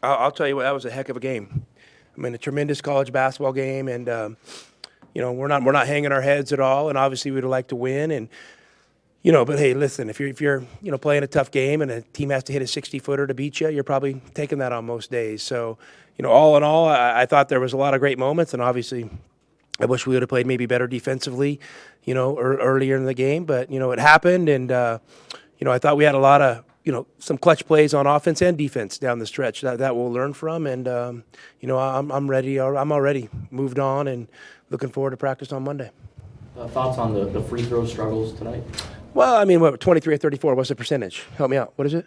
I'll tell you what, that was a heck of a game. I mean, a tremendous college basketball game, and we're not hanging our heads at all. And obviously, we'd like to win. And but hey, listen, if you're playing a tough game and a team has to hit a 60-footer to beat you, you're probably taking that on most days. So, all in all, I thought there was a lot of great moments, and obviously, I wish we would have played maybe better defensively, earlier in the game. But it happened, and I thought we had a lot of some clutch plays on offense and defense down the stretch that we'll learn from. And I'm ready. I'm already moved on and looking forward to practice on Monday. Thoughts on the free throw struggles tonight? Well, I mean, what 23 or 34? What's the percentage? Help me out. What is it?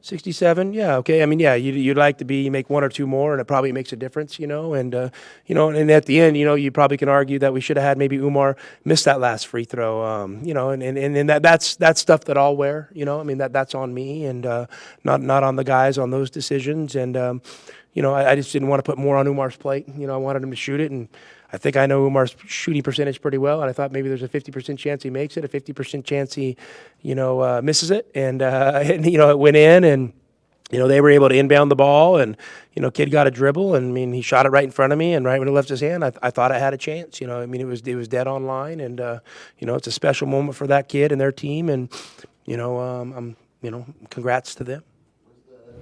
67, yeah, okay. I mean, yeah, you'd like to make one or two more, and it probably makes a difference, and at the end, you probably can argue that we should have had maybe Umar miss that last free throw, and that's stuff that I'll wear, I mean, that's on me, and not on the guys on those decisions, and I just didn't want to put more on Umar's plate. I wanted him to shoot it, and I think I know Umar's shooting percentage pretty well, and I thought maybe there's a 50% chance he makes it, a 50% chance he, misses it, and it went in, and they were able to inbound the ball, and kid got a dribble, and I mean he shot it right in front of me, and right when it left his hand, I thought I had a chance. I mean it was dead on line, and it's a special moment for that kid and their team, and congrats to them.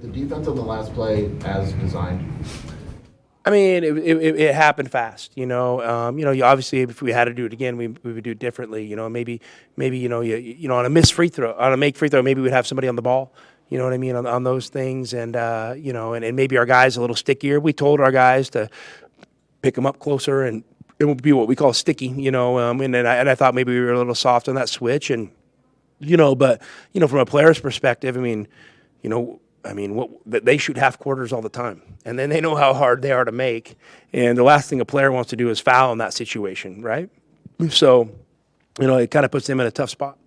The defense on the last play as designed. I mean, it happened fast. Obviously, if we had to do it again, we would do it differently. Maybe on a missed free throw, on a make free throw, maybe we'd have somebody on the ball. You know what I mean on those things, and and maybe our guys a little stickier. We told our guys to pick them up closer, and it would be what we call sticky. And I thought maybe we were a little soft on that switch, and but from a player's perspective, they shoot half quarters all the time, and then they know how hard they are to make. And the last thing a player wants to do is foul in that situation, right? So, it kind of puts them in a tough spot.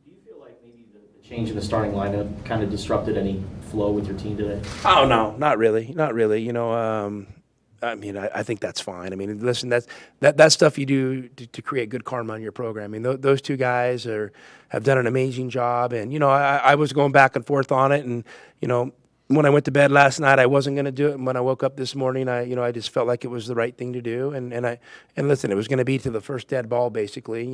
Do you feel like maybe the change in the starting lineup kind of disrupted any flow with your team today? Oh no, not really. I think that's fine. I mean, listen, that's stuff you do to create good karma on your program. I mean, those two guys have done an amazing job, and I was going back and forth on it, and when I went to bed last night, I wasn't going to do it, and when I woke up this morning, I just felt like it was the right thing to do, and listen, it was going to be to the first dead ball, basically,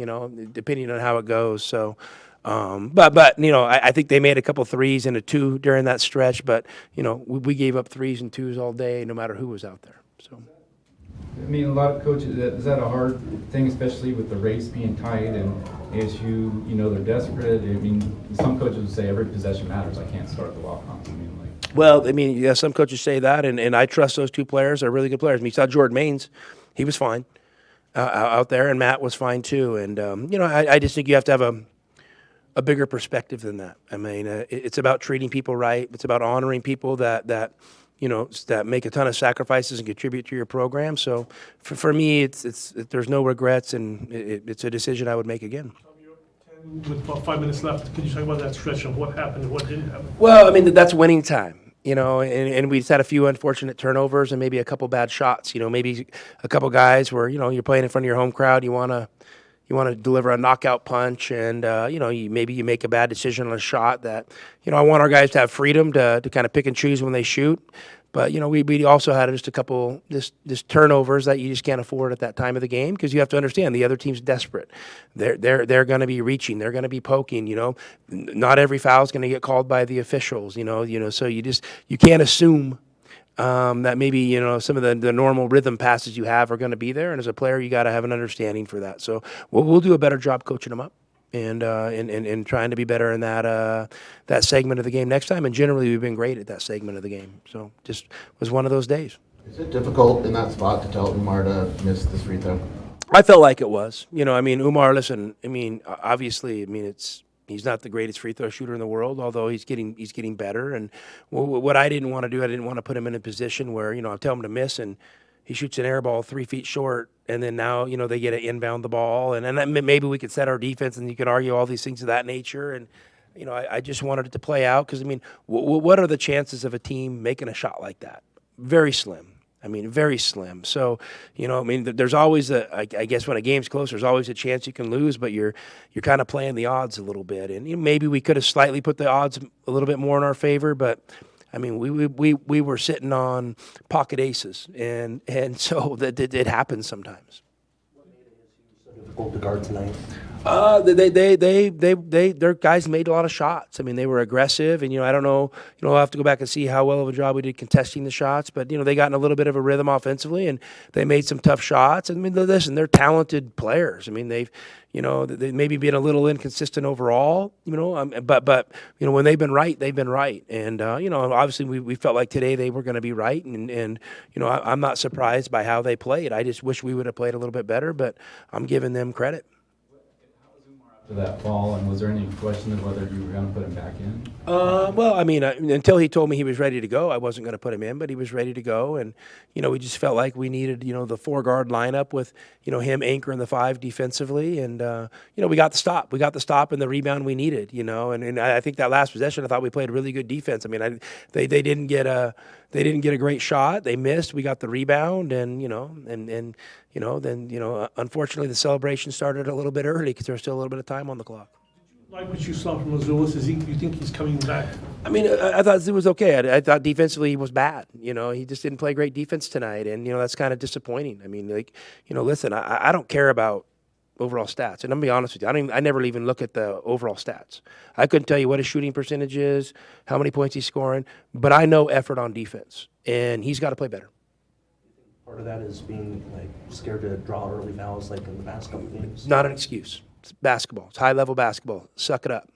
depending on how it goes. So. I think they made a couple threes and a two during that stretch, but we gave up threes and twos all day, no matter who was out there. So, I mean, a lot of coaches, is that a hard thing, especially with the race being tight and ASU, they're desperate? I mean, some coaches would say every possession matters. I can't start the walk-ons. Well, some coaches say that, and I trust those two players. They're really good players. I mean, you saw Jordan Maines. He was fine out there, and Matt was fine too. And, I just think you have to have a bigger perspective than that. I mean, it's about treating people right. It's about honoring people that make a ton of sacrifices and contribute to your program. So for me, there's no regrets, and it's a decision I would make again. With about 5 minutes left, could you talk about that stretch of what happened and what didn't happen? Well, I mean, that's winning time, and we just had a few unfortunate turnovers and maybe a couple bad shots. Maybe a couple guys where, you're playing in front of your home crowd, you want to deliver a knockout punch, and maybe you make a bad decision on a shot that I want our guys to have freedom to kind of pick and choose when they shoot. But we also had just a couple just turnovers that you just can't afford at that time of the game, because you have to understand the other team's desperate. They're going to be reaching, they're going to be poking. Not every foul is going to get called by the officials. So you can't assume that maybe some of the normal rhythm passes you have are going to be there, and as a player you got to have an understanding for that. So we'll do a better job coaching them up and trying to be better in that segment of the game next time. And generally we've been great at that segment of the game. So just was one of those days. Is it difficult in that spot to tell Umar to miss this free throw? I felt like it was. Umar, listen, obviously, he's not the greatest free throw shooter in the world, although he's getting better. And what I didn't want to do, I didn't want to put him in a position where, I tell him to miss and he shoots an air ball 3 feet short, and then now, they get to inbound the ball. And then maybe we could set our defense, and you could argue all these things of that nature. And, I just wanted it to play out because, what are the chances of a team making a shot like that? Very slim. Very slim. So, there's always I guess when a game's close, there's always a chance you can lose, but you're kind of playing the odds a little bit. And maybe we could have slightly put the odds a little bit more in our favor, but I mean, we were sitting on pocket aces, and so that it happens sometimes. So difficult to guard tonight. Their guys made a lot of shots. I mean, they were aggressive, and I don't know, I'll have to go back and see how well of a job we did contesting the shots, but they got in a little bit of a rhythm offensively, and they made some tough shots. I mean, listen, they're talented players. I mean, they maybe been a little inconsistent overall, but when they've been right, they've been right, and obviously we felt like today they were going to be right, and I'm not surprised by how they played. I just wish we would have played a little bit better, but I'm giving them credit. After that fall, and was there any question of whether you were going to put him back in? Well, I mean, until he told me he was ready to go, I wasn't going to put him in, but he was ready to go. And, we just felt like we needed, the 4-guard lineup with, him anchoring the 5 defensively. And, we got the stop. We got the stop and the rebound we needed, and I think that last possession, I thought we played really good defense. I mean, they didn't get a great shot. They missed. We got the rebound, and unfortunately the celebration started a little bit early because there was still a little bit of time on the clock. Like what you saw from Azulis, you think he's coming back? I mean, I thought it was okay. I thought defensively he was bad. He just didn't play great defense tonight, and that's kind of disappointing. I mean, listen, I don't care about overall stats, and I'm gonna be honest with you. I never even look at the overall stats. I couldn't tell you what his shooting percentage is, how many points he's scoring, but I know effort on defense, and he's got to play better. Part of that is being scared to draw early fouls like in the past couple games. Not an excuse. It's basketball. It's high-level basketball. Suck it up.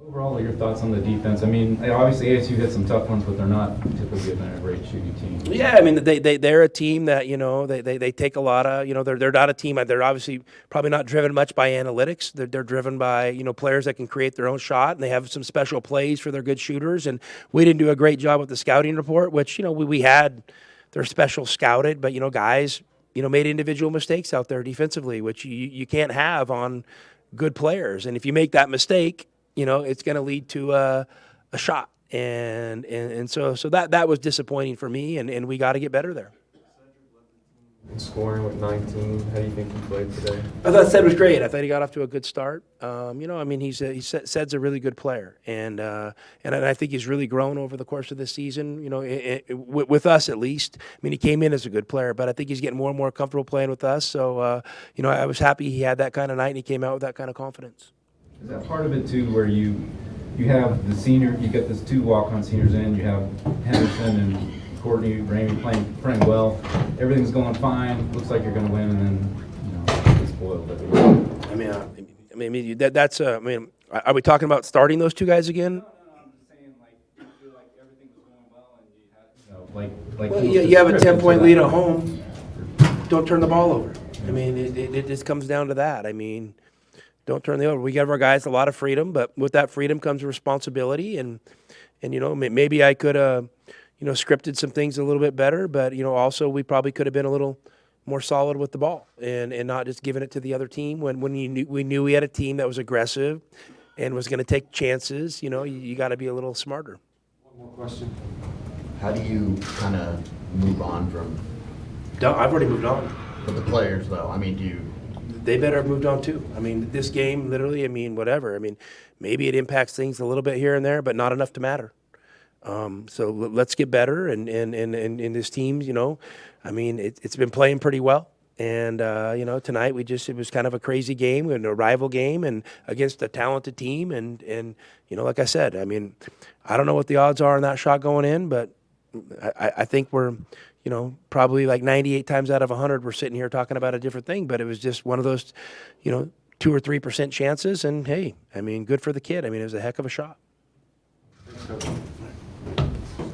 Overall, your thoughts on the defense? I mean, obviously ASU hit some tough ones, but they're not typically been a great shooting team. Yeah, I mean, they're a team that, they take a lot of, they're not a team, they're obviously probably not driven much by analytics. They're driven by, players that can create their own shot, and they have some special plays for their good shooters. And we didn't do a great job with the scouting report, which, we had their special scouted, but, guys, made individual mistakes out there defensively, which you can't have on good players. And if you make that mistake, it's going to lead to a shot. And so that was disappointing for me, and we got to get better there. Scoring with 19, how do you think he played today? I thought Ced was great. I thought he got off to a good start. Ced's a really good player, and I think he's really grown over the course of this season. With us at least. I mean, he came in as a good player, but I think he's getting more and more comfortable playing with us. So, I was happy he had that kind of night, and he came out with that kind of confidence. Is that part of it too, where you have the senior, you get those 2 walk-on seniors in, you have Henderson and Courtney, Ramey playing well, everything's going fine, looks like you're going to win, and then get spoiled. Are we talking about starting those 2 guys again? No, I'm just saying, you feel like everything was going well, and you had, Well, you have a 10-point lead at home. Don't turn the ball over. I mean, it just comes down to that. I mean, don't turn the over. We give our guys a lot of freedom, but with that freedom comes responsibility, and maybe I could scripted some things a little bit better, but also we probably could have been a little more solid with the ball and not just giving it to the other team when we knew we had a team that was aggressive and was going to take chances. You got to be a little smarter. One more question. How do you kind of move on from I've already moved on. with the players, though? I mean, do you? They better have moved on too. I mean, this game, literally, whatever. I mean, maybe it impacts things a little bit here and there, but not enough to matter. So let's get better, and this team, it's been playing pretty well. And, tonight it was kind of a crazy game and a rival game and against a talented team. And like I said, I mean, I don't know what the odds are on that shot going in, but I think we're, probably like 98 times out of 100, we're sitting here talking about a different thing, but it was just one of those, 2 or 3% chances. And hey, good for the kid. It was a heck of a shot. Thanks, Coach.